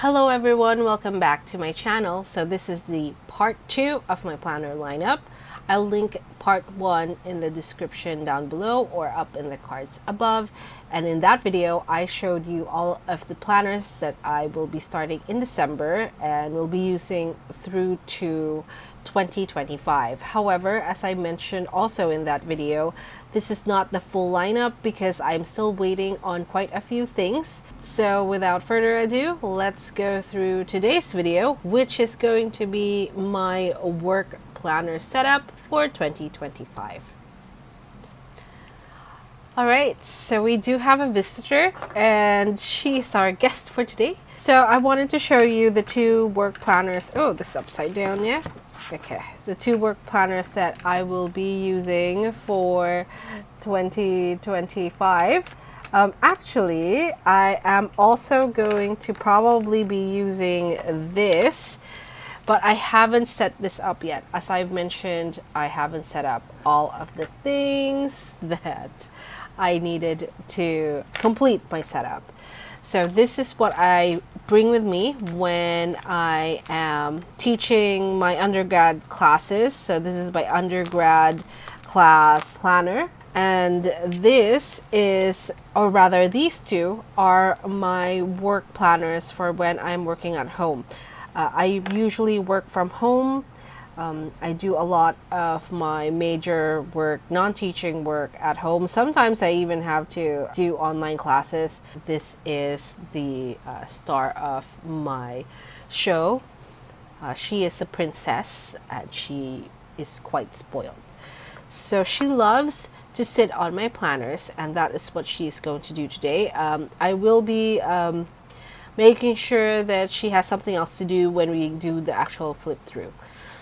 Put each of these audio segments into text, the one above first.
Hello everyone, welcome back to my channel. So this is the part 2 of my planner lineup. I'll link part 1 in the description down below or up in the cards above. And in that video, I showed you all of the planners that I will be starting in December and will be using through to 2025. However, as I mentioned also in that video, this is not the full lineup because I'm still waiting on quite a few things. So without further ado, let's go through today's video, which is going to be my work planner setup for 2025. Alright, so we do have a visitor and she's our guest for today. So I wanted to show you the two work planners. Oh, this is upside down, yeah? Okay, the two work planners that I will be using for 2025. Actually, I am also going to probably be using this, but I haven't set this up yet. As I've mentioned, I haven't set up all of the things that I needed to complete my setup. So this is what I bring with me when I am teaching my undergrad classes. So this is my undergrad class planner. And this is, or rather these two are my work planners for when I'm working at home. I usually work from home. I do a lot of my major work, non-teaching work at home. Sometimes I even have to do online classes. This is the star of my show. She is a princess and she is quite spoiled. So she loves to sit on my planners, and that is what she's going to do today. I will be making sure that she has something else to do when we do the actual flip through.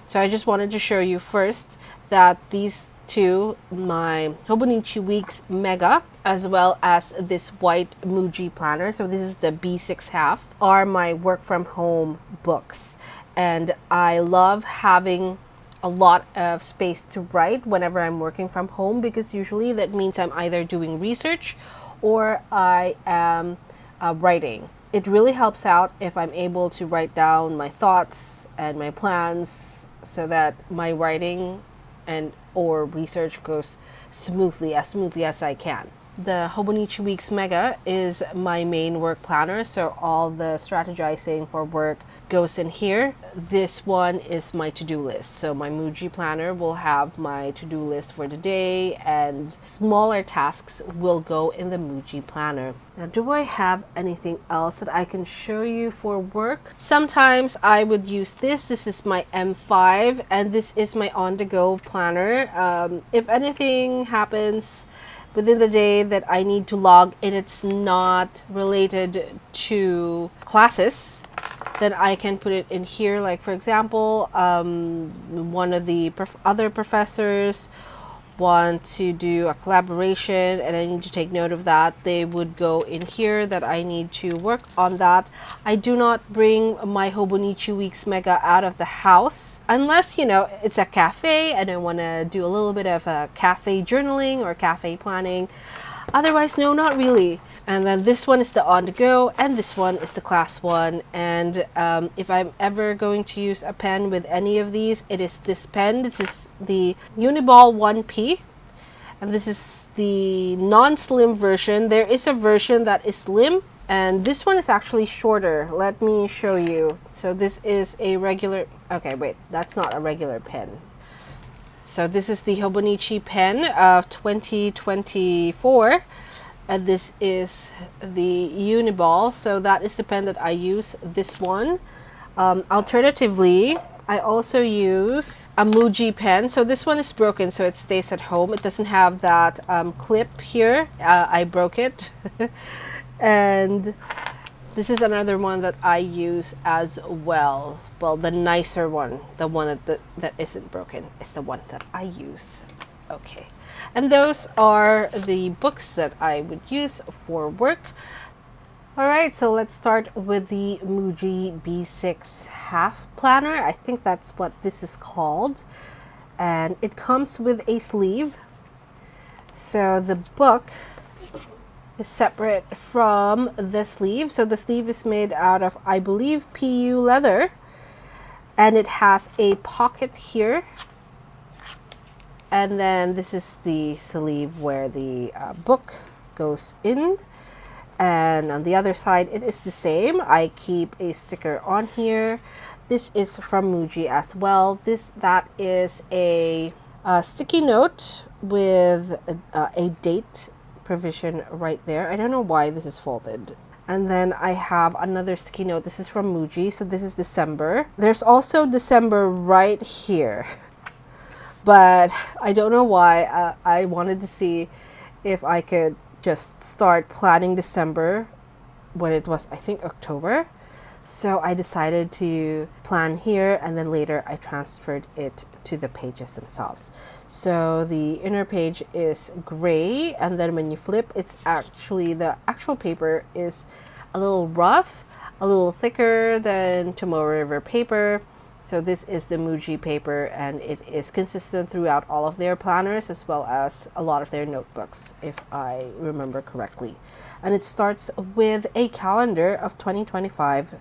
So I just wanted to show you first that these two, my Hobonichi Weeks Mega, as well as this white Muji planner, so this is the B6 are my work from home books. And I love having a lot of space to write whenever I'm working from home, because usually that means I'm either doing research or I am writing. It really helps out if I'm able to write down my thoughts and my plans so that my writing and or research goes smoothly as I can. The Hobonichi Weeks Mega is my main work planner, so all the strategizing for work goes in here. This one is my to-do list. So my Muji planner will have my to-do list for the day, and smaller tasks will go in the Muji planner. Now, do I have anything else that I can show you for work? Sometimes I would use this. This is my M5, and this is my on-the-go planner. If anything happens within the day that I need to log in, it's not related to classes, then I can put it in here. Like for example, one of the other professors want to do a collaboration and I need to take note of that, they would go in here that I need to work on that. I do not bring my Hobonichi Weeks Mega out of the house unless, you know, it's a cafe and I want to do a little bit of a cafe journaling or cafe planning. Otherwise, no, not really. And then this one is the on-the-go, and this one is the class one. And if I'm ever going to use a pen with any of these, it is this pen. This is the Uniball 1P, and this is the non-slim version. There is a version that is slim, and this one is actually shorter. Let me show you. So this is a regular, okay, wait, that's not a regular pen. So this is the Hobonichi pen of 2024, and this is the Uniball. So that is the pen that I use, this one. Alternatively, I also use a Muji pen. So this one is broken, so it stays at home. It doesn't have that clip here. I broke it. And this is another one that I use as well. Well, the nicer one, the one that isn't broken, is the one that I use. Okay. And those are the books that I would use for work. Alright, so let's start with the Muji B6 half planner. I think that's what this is called. And it comes with a sleeve. So the book is separate from the sleeve. So the sleeve is made out of, I believe, PU leather, and it has a pocket here. And then this is the sleeve where the book goes in. And on the other side, it is the same. I keep a sticker on here. This is from Muji as well. That is a sticky note with a date provision right there. I don't know why this is folded. And then I have another sticky note. This is from Muji, so this is December. There's also December right here. But I don't know why. I wanted to see if I could just start planning December when it was, I think, October. So I decided to plan here, and then later I transferred it to the pages themselves. So the inner page is gray, and then when you flip, it's actually, the actual paper is a little rough, a little thicker than Tomorrow River paper. So this is the Muji paper, and it is consistent throughout all of their planners as well as a lot of their notebooks, if I remember correctly. And it starts with a calendar of 2025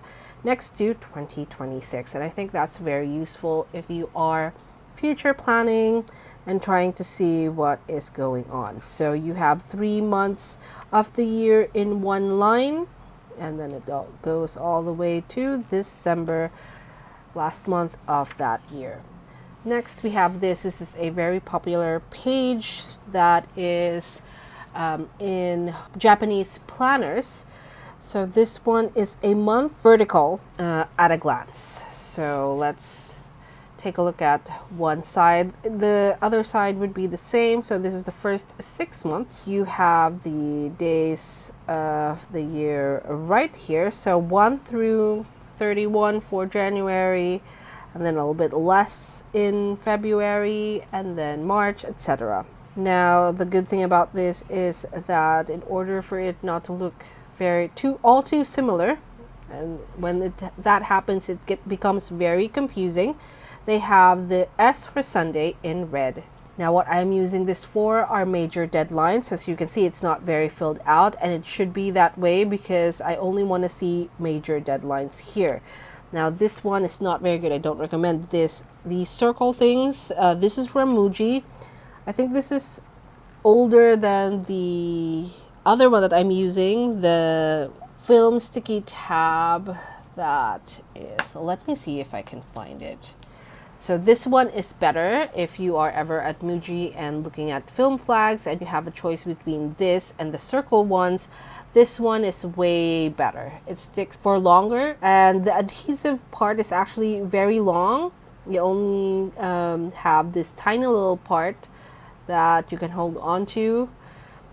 next to 2026. And I think that's very useful if you are future planning and trying to see what is going on. So you have 3 months of the year in one line, and then it goes all the way to December, last month of that year. Next we have this. This is a very popular page that is in Japanese planners. So this one is a month vertical at a glance. So let's take a look at one side. The other side would be the same. So this is the first 6 months. You have the days of the year right here. So 1 through 31 for January, and then a little bit less in February, and then March, etc. Now the good thing about this is that in order for it not to look all too similar, and when that happens, it becomes very confusing, they have the S for Sunday in red. Now what I'm using this for are major deadlines. So as you can see, it's not very filled out, and it should be that way because I only want to see major deadlines here. Now this one is not very good. I don't recommend this. These circle things, this is from Muji. I think this is older than the other one that I'm using, the film sticky tab. That is, let me see if I can find it. So this one is better if you are ever at Muji and looking at film flags and you have a choice between this and the circle ones. This one is way better. It sticks for longer, and the adhesive part is actually very long. You only have this tiny little part that you can hold on to,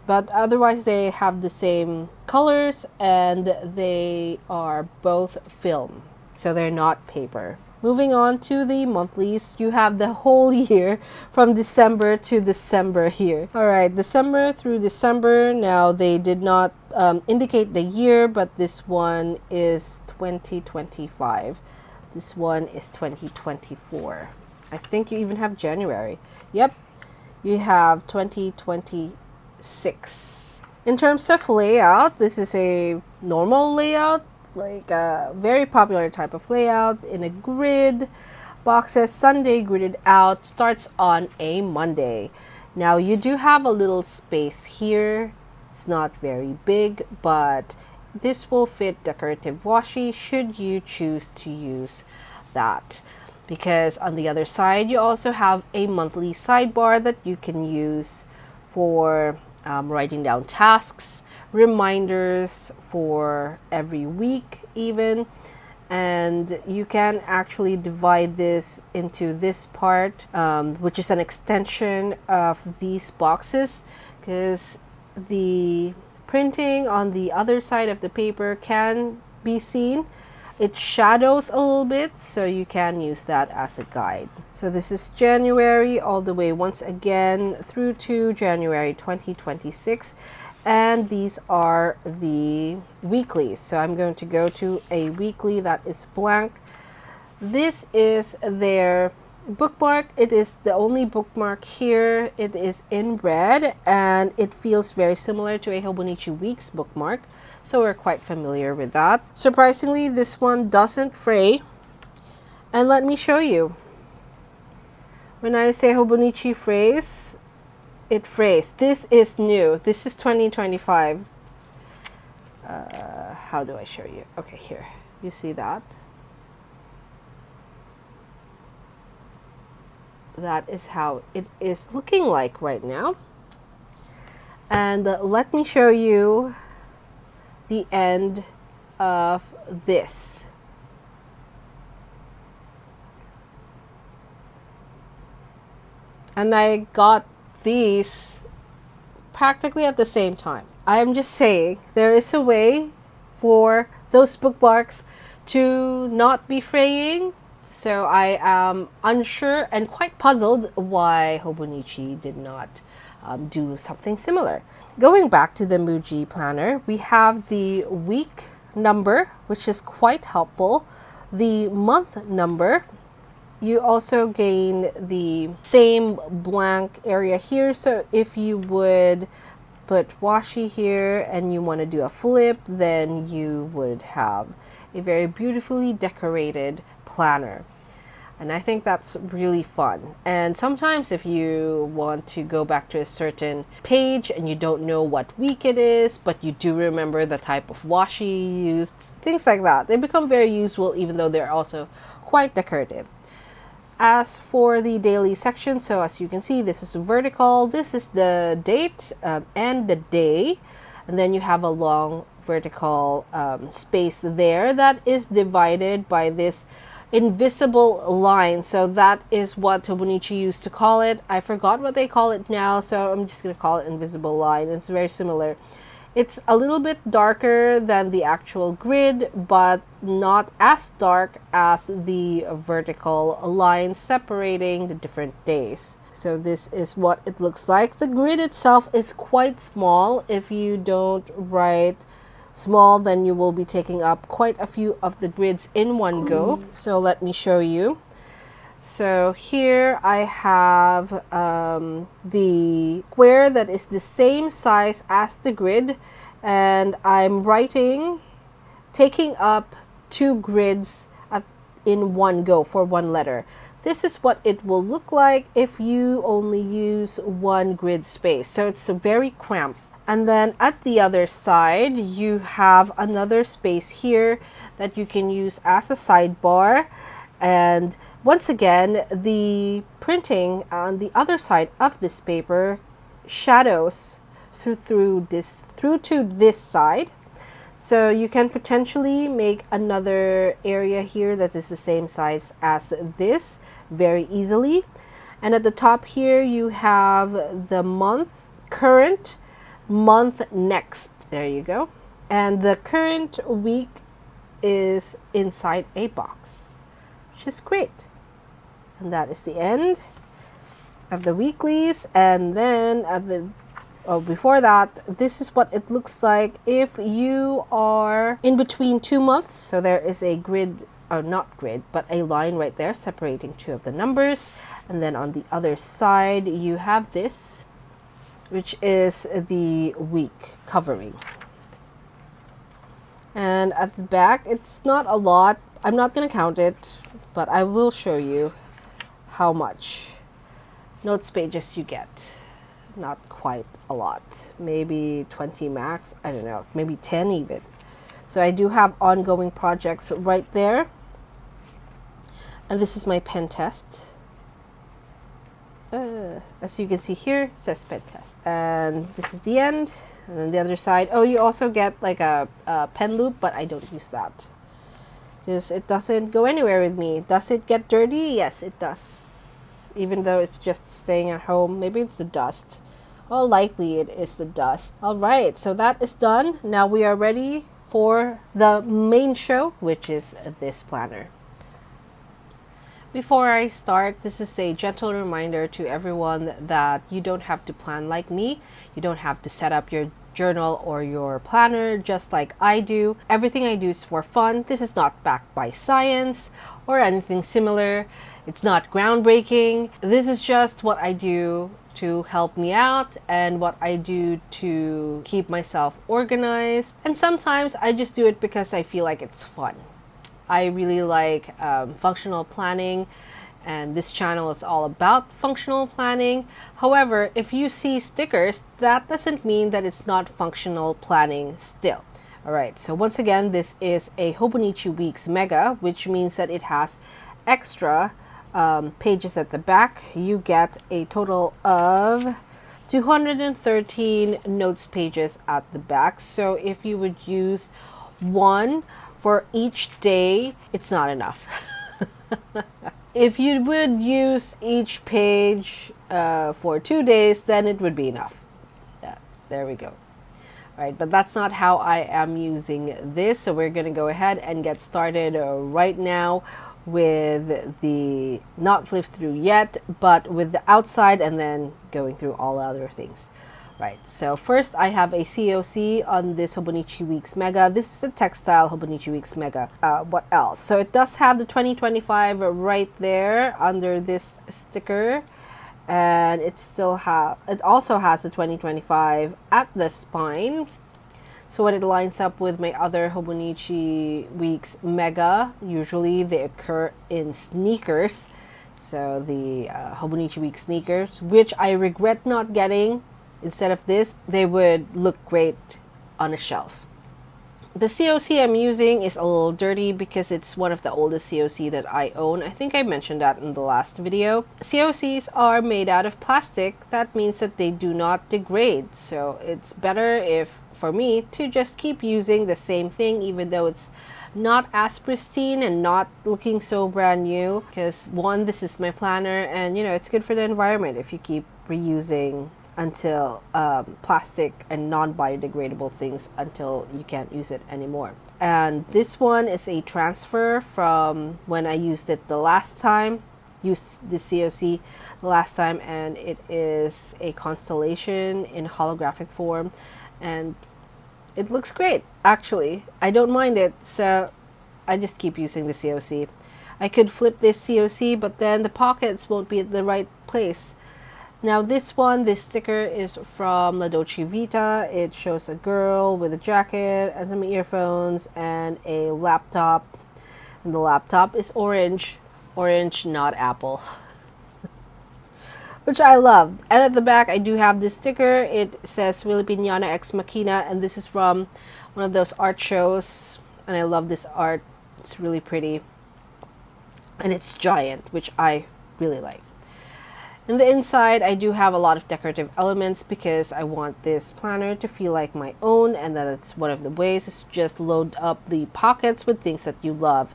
but otherwise they have the same colors and they are both film, so they're not paper. Moving on to the monthlies, you have the whole year from December to December here. All right, December through December. Now they did not indicate the year, but this one is 2025. This one is 2024. I think you even have January. Yep, you have 2026. In terms of layout, this is a normal layout, like a very popular type of layout in a grid. Boxes Sunday gridded out, starts on a Monday. Now you do have a little space here. It's not very big, but this will fit decorative washi should you choose to use that. Because on the other side, you also have a monthly sidebar that you can use for writing down tasks, reminders for every week even, and you can actually divide this into this part, which is an extension of these boxes, because the printing on the other side of the paper can be seen. It shadows a little bit, so you can use that as a guide. So this is January all the way once again through to January 2026. And these are the weeklies. So I'm going to go to a weekly that is blank. This is their Bookmark, it is the only bookmark here. It is in red and it feels very similar to a Hobonichi Weeks bookmark, so we're quite familiar with that. Surprisingly, this one doesn't fray, and let me show you. When I say Hobonichi frays, it frays. This is new. This is 2025. How do I show you? Okay, here. You see that? That is how it is looking like right now. And let me show you the end of this. And I got these practically at the same time. I'm just saying there is a way for those bookmarks to not be fraying. So I am unsure and quite puzzled why Hobonichi did not do something similar. Going back to the Muji planner, we have the week number, which is quite helpful. The month number, you also gain the same blank area here. So if you would put washi here and you want to do a flip, then you would have a very beautifully decorated planner. And I think that's really fun. And sometimes if you want to go back to a certain page and you don't know what week it is, but you do remember the type of washi you used, things like that, they become very useful even though they're also quite decorative. As for the daily section, so as you can see, this is vertical. This is the date and the day. And then you have a long vertical space there that is divided by this invisible line. So that is what Hobonichi used to call it. I forgot what they call it now, so I'm just going to call it invisible line. It's very similar. It's a little bit darker than the actual grid, but not as dark as the vertical line separating the different days. So this is what it looks like. The grid itself is quite small. If you don't write small, then you will be taking up quite a few of the grids in one go. So let me show you. So here I have the square that is the same size as the grid, and I'm writing, taking up 2 grids in one go for one letter. This is what it will look like if you only use 1 grid space. So it's very cramped. And then at the other side, you have another space here that you can use as a sidebar. And once again, the printing on the other side of this paper shadows through to this side. So you can potentially make another area here that is the same size as this very easily. And at the top here, you have the month, current, month, next. There you go. And the current week is inside a box, which is great. And that is the end of the weeklies. And then at the before that, this is what it looks like if you are in between 2 months. So there is a grid, or not grid, but a line right there separating 2 of the numbers. And then on the other side, you have this, which is the week covering. And at the back, it's not a lot. I'm not going to count it, but I will show you how much notes pages you get. Not quite a lot, maybe 20 max, I don't know, maybe 10 even. So I do have ongoing projects right there. And this is my pen test. As you can see here, it says pen test. And this is the end. And then the other side, oh, you also get like a pen loop, but I don't use that because it doesn't go anywhere with me. Does it get dirty? Yes, it does. Even though it's just staying at home. Maybe it's the dust. Well, likely it is the dust. All right, so that is done. Now we are ready for the main show, which is this planner. Before I start, this is a gentle reminder to everyone that you don't have to plan like me. You don't have to set up your journal or your planner just like I do. Everything I do is for fun. This is not backed by science or anything similar. It's not groundbreaking. This is just what I do to help me out and what I do to keep myself organized. And sometimes I just do it because I feel like it's fun. I really like functional planning, and this channel is all about functional planning. However, if you see stickers, that doesn't mean that it's not functional planning still. All right, so once again, this is a Hobonichi Weeks Mega, which means that it has extra pages at the back. You get a total of 213 notes pages at the back. So if you would use one for each day, it's not enough. If you would use each page for 2 days, then it would be enough. Yeah, there we go. Right, but that's not how I am using this. So we're going to go ahead and get started right now with the not flipped through yet, but with the outside, and then going through all other things. Right, so first I have a COC on this Hobonichi Weeks Mega. This is the textile Hobonichi Weeks Mega. What else? So it does have the 2025 right there under this sticker, and it also has the 2025 at the spine. So when it lines up with my other Hobonichi Weeks Mega, usually they occur in sneakers. So the Hobonichi Weeks sneakers, which I regret not getting. Instead of this, they would look great on a shelf. The COC I'm using is a little dirty because it's one of the oldest COC that I own. I think I mentioned that in the last video. COCs are made out of plastic. That means that they do not degrade. So it's better for me to just keep using the same thing, even though it's not as pristine and not looking so brand new. Because one, this is my planner, and it's good for the environment if you keep reusing until plastic and non-biodegradable things until you can't use it anymore. And this one is a transfer from when I used it the last time, used the COC the last time, and it is a constellation in holographic form, and it looks great. Actually, I don't mind it, so I just keep using the COC. I could flip this COC, but then the pockets won't be at the right place. Now this sticker is from La Dolce Vita. It shows a girl with a jacket and some earphones and a laptop. And the laptop is orange. Orange, not apple. Which I love. And at the back, I do have this sticker. It says Filipina 𝒕𝒉𝒊𝒔, and this is from one of those art shows. And I love this art. It's really pretty. And it's giant, which I really like. In the inside, I do have a lot of decorative elements because I want this planner to feel like my own, and that's one of the ways is just load up the pockets with things that you love.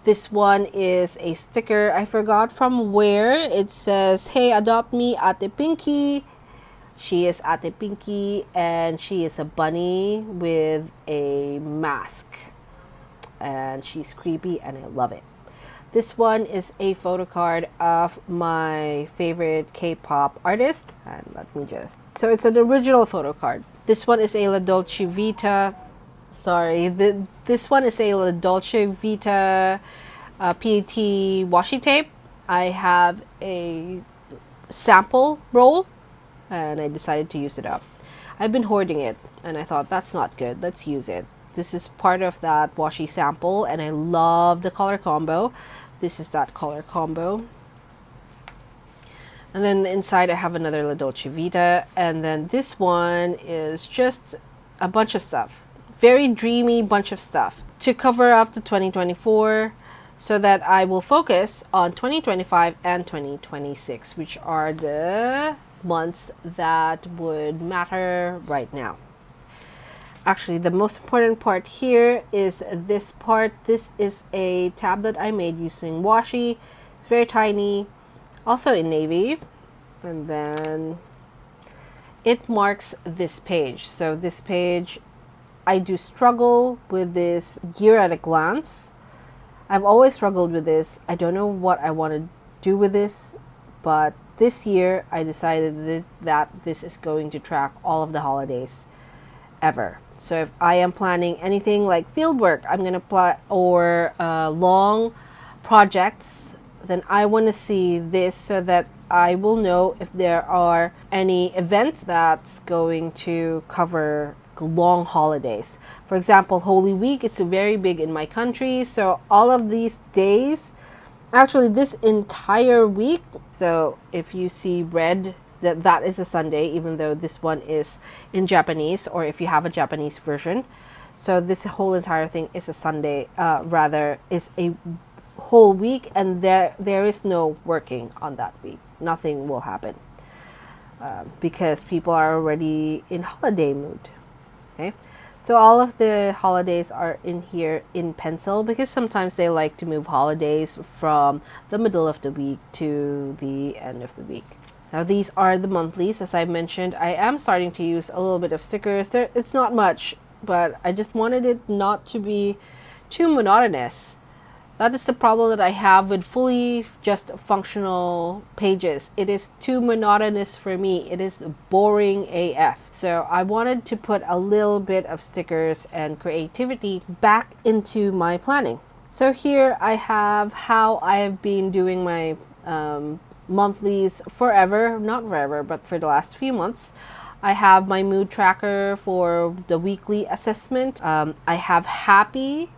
This one is a sticker. I forgot from where. It says, "Hey, adopt me, Ate Pinky." She is Ate Pinky, and she is a bunny with a mask. And she's creepy, and I love it. This one is a photo card of my favorite K-pop artist. And so it's an original photo card. This one is a La Dolce Vita. This one is a La Dolce Vita PET washi tape. I have a sample roll, and I decided to use it up. I've been hoarding it, and I thought that's not good. Let's use it. This is part of that washi sample, and I love the color combo. This is that color combo. And then inside I have another La Dolce Vita, and then this one is just a bunch of stuff. Very dreamy bunch of stuff to cover up the 2024 so that I will focus on 2025 and 2026, which are the months that would matter right now. Actually, the most important part here is this part. This is a tab that I made using washi. It's very tiny, also in navy. And then it marks this page. So this page, I do struggle with this year at a glance. I've always struggled with this. I don't know what I want to do with this, but this year I decided that this is going to track all of the holidays ever. So if I am planning anything like field work, I'm going to or long projects then I want to see this so that I will know if there are any events that's going to cover long holidays. For example, Holy Week is very big in my country, so all of these days, actually this entire week, so if you see red, that is a Sunday, even though this one is in Japanese, or if you have a Japanese version. So this whole entire thing is a Sunday, rather is a whole week, and there is no working on that week. Nothing will happen because people are already in holiday mood. Okay, so all of the holidays are in here in pencil because sometimes they like to move holidays from the middle of the week to the end of the week. Now these are the monthlies. As I mentioned, I am starting to use a little bit of stickers. It's not much, but I just wanted it not to be too monotonous. That is the problem that I have with fully just functional pages. It is too monotonous for me. It is boring AF. So I wanted to put a little bit of stickers and creativity back into my planning. So here I have how I have been doing my monthlies forever, not forever, but for the last few months. I have my mood tracker for the weekly assessment. I have happy,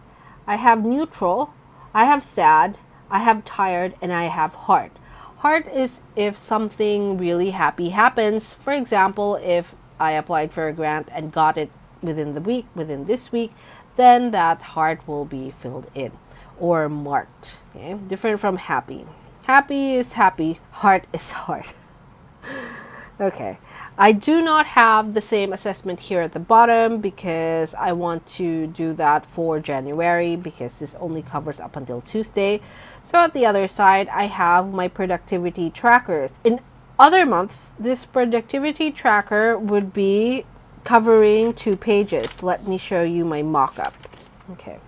I have neutral, I have sad, I have tired, and I have heart. Heart is if something really happy happens. For example, if I applied for a grant and got it within the week, within this week, then that heart will be filled in or marked. Okay? Different from happy. Happy is happy, heart is heart. Okay. I do not have the same assessment here at the bottom because I want to do that for January because this only covers up until Tuesday. So at the other side, I have my productivity trackers. In other months, this productivity tracker would be covering 2 pages. Let me show you my mock-up. Okay.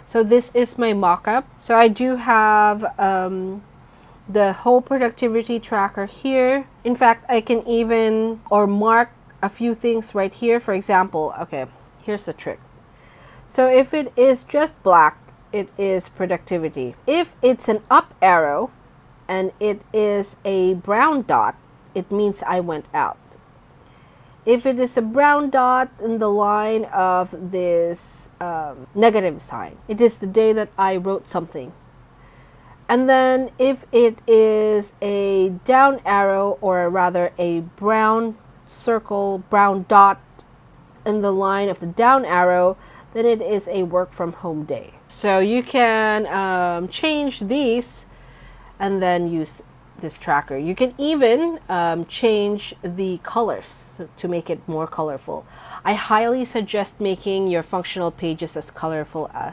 So this is my mock-up. So I do have the whole productivity tracker here. In fact, I can even mark a few things right here. For example, okay, here's the trick. So if it is just black, it is productivity. If it's an up arrow and it is a brown dot, it means I went out. If it is a brown dot in the line of this negative sign, it is the day that I wrote something. And then if it is a down arrow, or rather a brown circle, brown dot in the line of the down arrow, then it is a work from home day. So you can change these and then use this tracker. You can even change the colors to make it more colorful. I highly suggest making your functional pages as colorful as,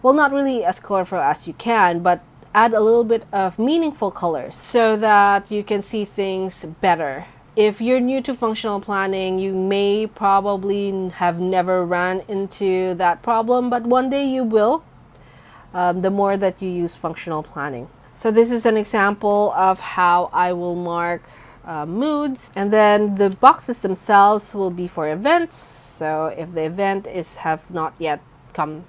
well, not really as colorful as you can, but add a little bit of meaningful colors so that you can see things better. If you're new to functional planning, you may probably have never run into that problem, but one day you will, the more that you use functional planning. So this is an example of how I will mark moods, and then the boxes themselves will be for events. So if the event have not yet come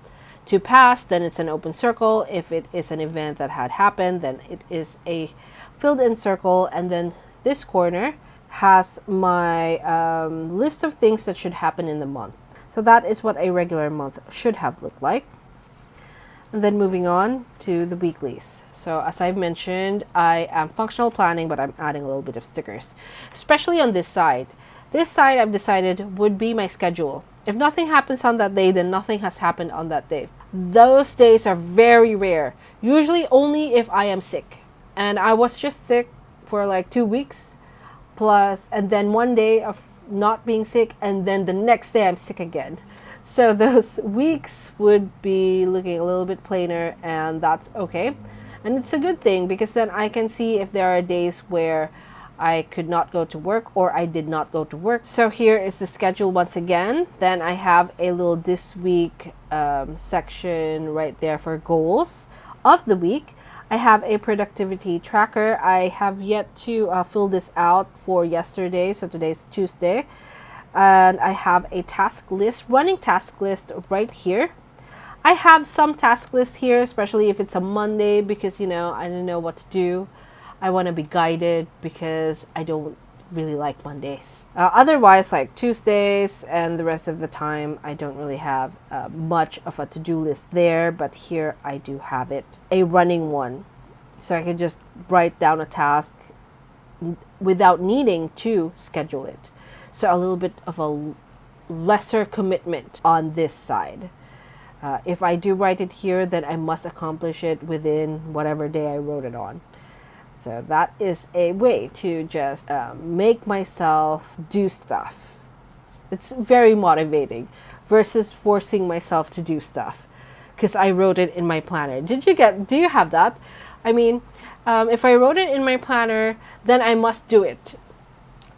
to pass, then it's an open circle. If it is an event that had happened, then it is a filled in circle. And then this corner has my list of things that should happen in the month. So that is what a regular month should have looked like. And then moving on to the weeklies. So as I've mentioned, I am functional planning, but I'm adding a little bit of stickers, especially on this side. This side I've decided would be my schedule. If nothing happens on that day, then nothing has happened on that day. Those days are very rare. Usually only if I am sick. And I was just sick for like 2 weeks plus, and then one day of not being sick, and then the next day I'm sick again. So those weeks would be looking a little bit plainer, and that's okay. And it's a good thing because then I can see if there are days where I could not go to work or I did not go to work. So here is the schedule once again. Then I have a little this week section right there for goals of the week. I have a productivity tracker. I have yet to fill this out for yesterday. So today's Tuesday. And I have a task list, running task list right here. I have some task lists here, especially if it's a Monday, because, I don't know what to do. I want to be guided because I don't really like Mondays. Otherwise, like Tuesdays and the rest of the time, I don't really have much of a to-do list there, but here I do have it, a running one. So I can just write down a task without needing to schedule it. So a little bit of a lesser commitment on this side. If I do write it here, then I must accomplish it within whatever day I wrote it on. So that is a way to just make myself do stuff. It's very motivating versus forcing myself to do stuff because I wrote it in my planner. Do you have that? I mean, if I wrote it in my planner, then I must do it.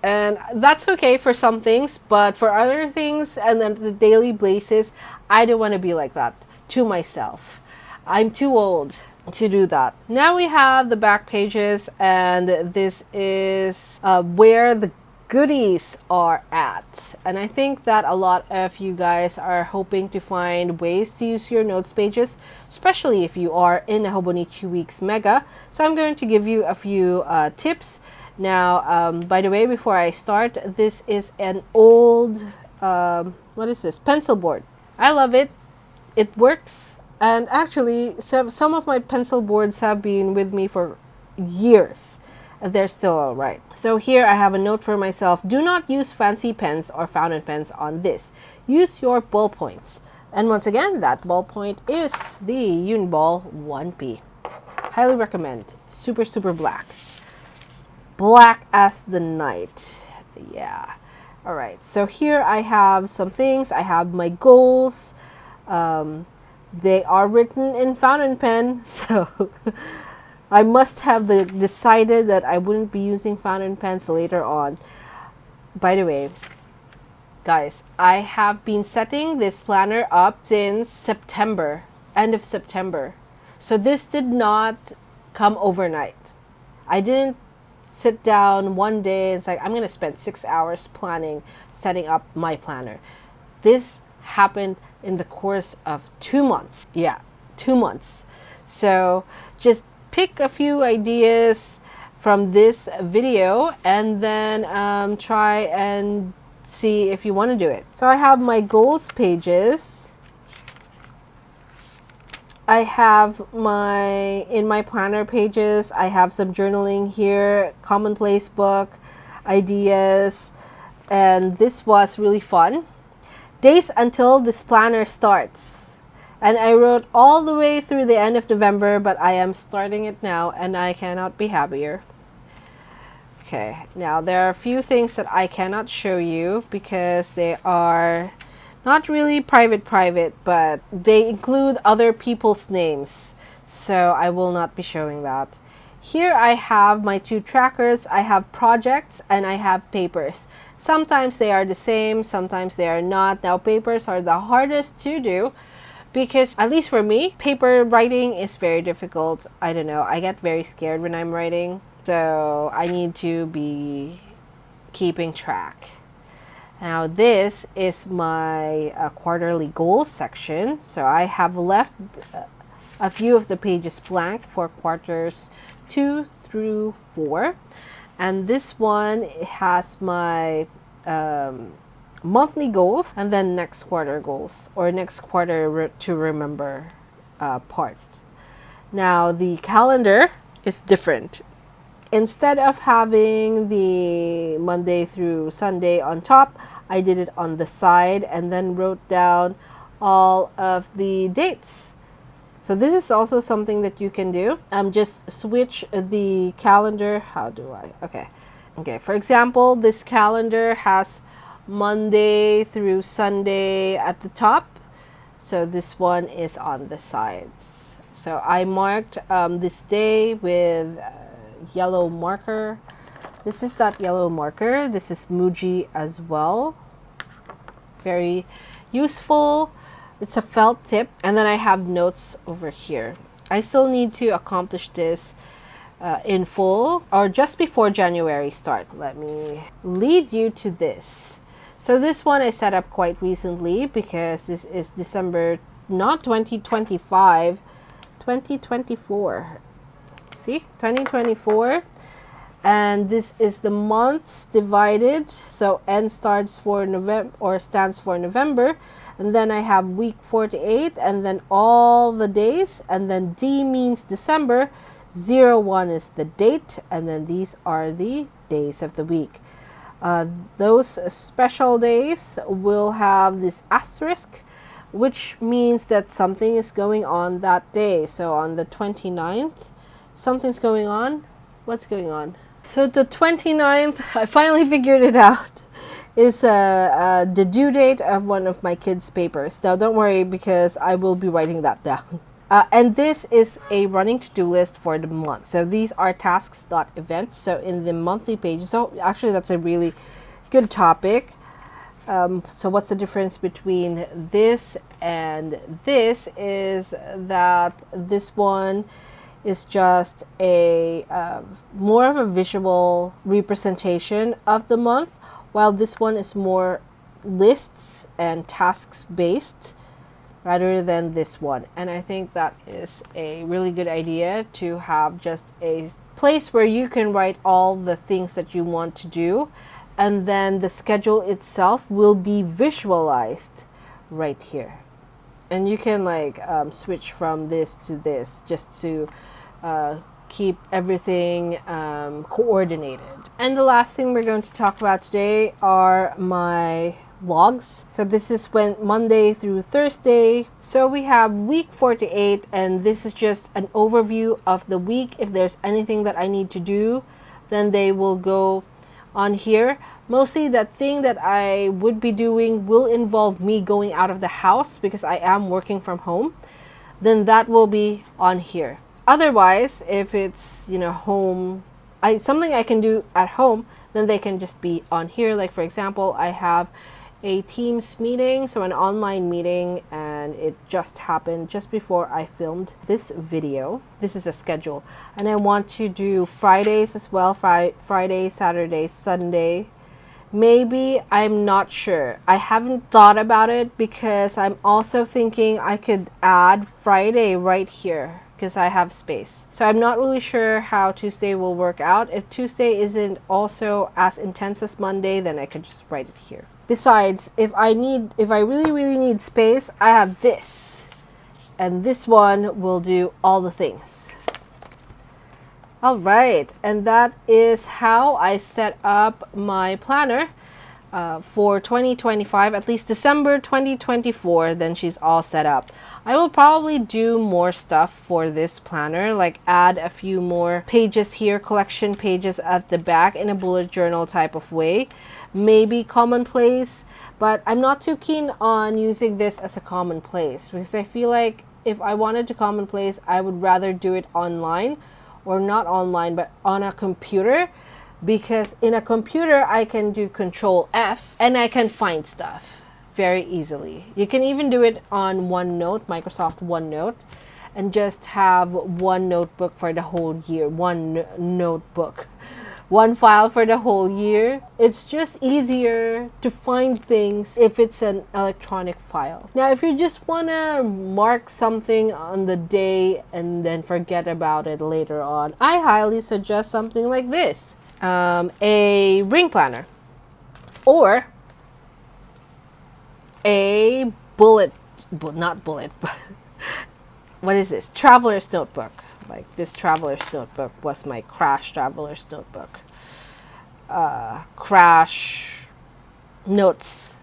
And that's okay for some things, but for other things and then the daily basis, I don't want to be like that to myself. I'm too old to do that. Now we have the back pages, and this is where the goodies are at. And I think that a lot of you guys are hoping to find ways to use your notes pages, especially if you are in a Hobonichi Weeks Mega. So I'm going to give you a few tips. Now, by the way, before I start, this is an old, what is this? Pencil board. I love it. It works. And actually, some of my pencil boards have been with me for years. And they're still all right. So here I have a note for myself. Do not use fancy pens or fountain pens on this. Use your ballpoints. And once again, that ballpoint is the Uniball 1P. Highly recommend. Super, super black. Black as the night. Yeah. All right. So here I have some things. I have my goals. They are written in fountain pen. So I must have decided that I wouldn't be using fountain pens later on. By the way, guys, I have been setting this planner up since September, end of September. So this did not come overnight. I didn't sit down one day and say, I'm going to spend 6 hours setting up my planner. This happened in the course of 2 months. Yeah, 2 months. So just pick a few ideas from this video and then try and see if you want to do it. So I have my goals pages. I have in my planner pages, I have some journaling here, commonplace book, ideas, and this was really fun. Days until this planner starts. And I wrote all the way through the end of November, but I am starting it now and I cannot be happier. Okay, now there are a few things that I cannot show you because they are not really private, but they include other people's names. So I will not be showing that. Here I have my 2 trackers. I have projects and I have papers. Sometimes they are the same, sometimes they are not. Now papers are the hardest to do because, at least for me, paper writing is very difficult. I don't know, I get very scared when I'm writing. So I need to be keeping track. Now this is my quarterly goals section. So I have left a few of the pages blank for quarters 2 through 4. And this one has my monthly goals and then next quarter goals, or next quarter to remember part. Now the calendar is different. Instead of having the Monday through Sunday on top, I did it on the side and then wrote down all of the dates. So this is also something that you can do. Just switch the calendar. How do I? Okay. For example, this calendar has Monday through Sunday at the top. So this one is on the sides. So I marked this day with yellow marker. This is that yellow marker. This is Muji as well. Very useful. It's a felt tip. And then I have notes over here. I still need to accomplish this in full or just before January start. Let me lead you to this. So this one I set up quite recently because this is December not 2025, 2024. See, 2024. And this is the months divided. So N stands for November. And then I have week 48, and then all the days. And then D means December. 01 is the date. And then these are the days of the week. Those special days will have this asterisk, which means that something is going on that day. So on the 29th, something's going on. What's going on? So the 29th, I finally figured it out, is the due date of one of my kids' papers. Now don't worry, because I will be writing that down. And this is a running to-do list for the month. So these are tasks, not events. So in the monthly pages, so actually that's a really good topic. So what's the difference between this and this is that this one is just a more of a visual representation of the month, while this one is more lists and tasks based rather than this one. And I think that is a really good idea, to have just a place where you can write all the things that you want to do, and then the schedule itself will be visualized right here. And you can like switch from this to this just to keep everything coordinated. And the last thing we're going to talk about today are my logs. So this is when Monday through Thursday. So we have week 48, and this is just an overview of the week. If there's anything that I need to do, then they will go on here. Mostly that thing that I would be doing will involve me going out of the house because I am working from home. Then that will be on here. Otherwise, if it's, you know, home, something I can do at home, then they can just be on here. Like for example, I have a Teams meeting, so an online meeting, and it just happened just before I filmed this video. This is a schedule, and I want to do Fridays as well. Friday, Saturday, Sunday. Maybe, I'm not sure. I haven't thought about it, because I'm also thinking I could add Friday right here because I have space. So I'm not really sure how Tuesday will work out. If Tuesday isn't also as intense as Monday, then I could just write it here. Besides, if I really need space, I have this. And this one will do all the things. All right, and that is how I set up my planner for 2025, at least December 2024, then she's all set up. I will probably do more stuff for this planner, like add a few more pages here, collection pages at the back in a bullet journal type of way. Maybe commonplace, but I'm not too keen on using this as a commonplace, because I feel like if I wanted to commonplace, I would rather do it online, or not online, but on a computer, because in a computer I can do Control F and I can find stuff very easily. You can even do it on OneNote, Microsoft OneNote, and just have one notebook for the whole year, one notebook, one file for the whole year. It's just easier to find things if it's an electronic file. Now, if you just want to mark something on the day and then forget about it later on, I highly suggest something like this. A ring planner, or a not bullet, but what is this? Traveler's notebook. Like this traveler's notebook was my crash traveler's notebook. Crash notes.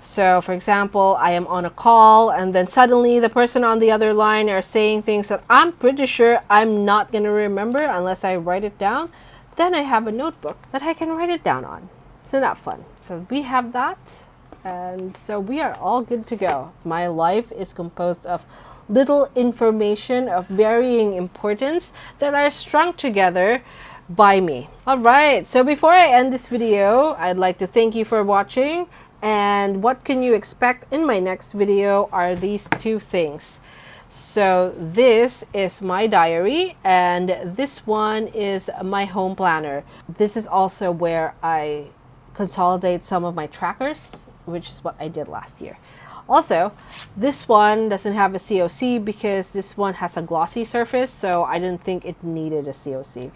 So for example, I am on a call and then suddenly the person on the other line are saying things that I'm pretty sure I'm not going to remember unless I write it down. Then I have a notebook that I can write it down on. Isn't that fun? So we have that, and so we are all good to go. My life is composed of little information of varying importance that are strung together by me. All right, so before I end this video, I'd like to thank you for watching, and what can you expect in my next video are these two things. So this is my diary, and this one is my home planner. This is also where I consolidate some of my trackers, which is what I did last year. Also, this one doesn't have a COC because this one has a glossy surface, so I didn't think it needed a COC.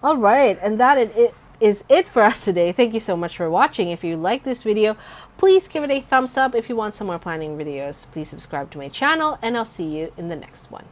All right, and that is it for us today. Thank you so much for watching. If you like this video, please give it a thumbs up. If you want some more planning videos, please subscribe to my channel, and I'll see you in the next one.